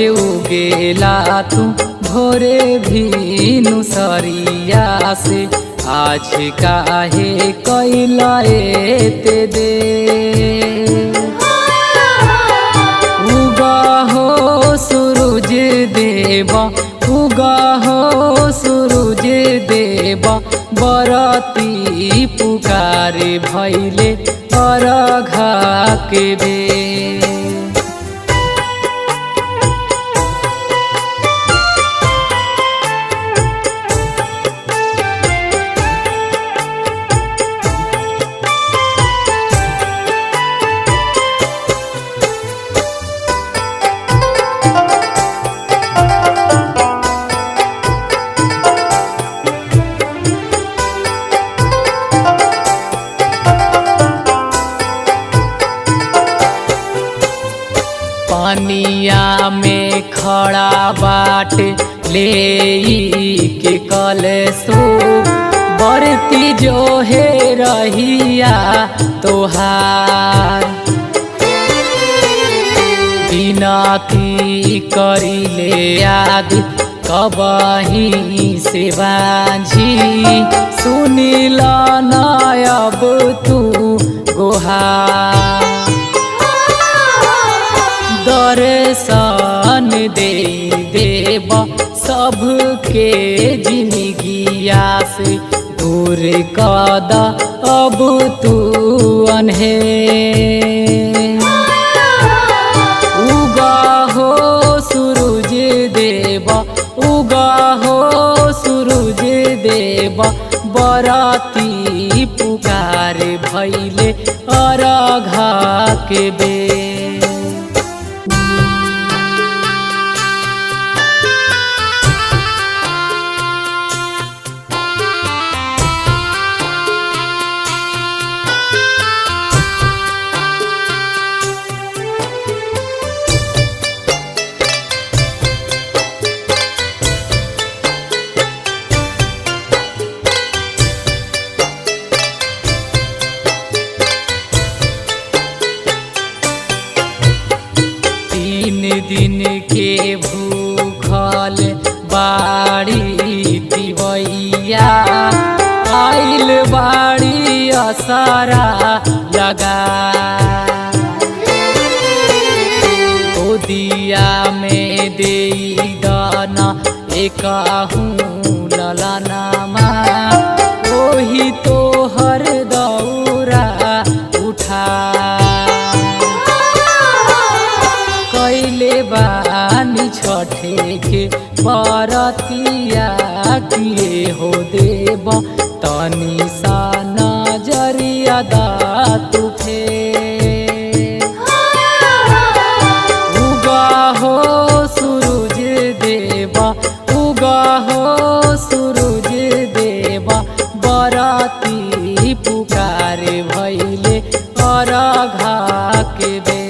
उगेला तू भोरे भीनु सरिया से, आज काहे कैला एते दे। उगा हो सूरज देवा, उगा हो सूरज देवा, बरती पुकारे भैले अरघा के बे। पनिया में खड़ा बाट ले के कलसो, बरती जो है रहिया तोहार। बिनती करिले आदि कबही से बाझी, सुनिला न अब तू गोहार। दर्शन दे देवा सबके जिंदगिया से, दूर कदा अब तू अनहे। उगा हो सूरज देवा, उगा हो सूरज देवा, बराती पुकार भैले अरघा के बे। दिन के भूखल बाड़ी दिवैया, आइल बाड़ी असरा लगा। गोदिया में दे दाना एकहूँ ललनामा, ओही तो हर दौरा उठा। कैले बानी छठे के बरतिया, किए हो देव तनी सा नजरिया दा तू फेर। उगा हो सूरज देवा, उगा हो सूरज देवा, बरती पुकारे भैले अरघा के बे।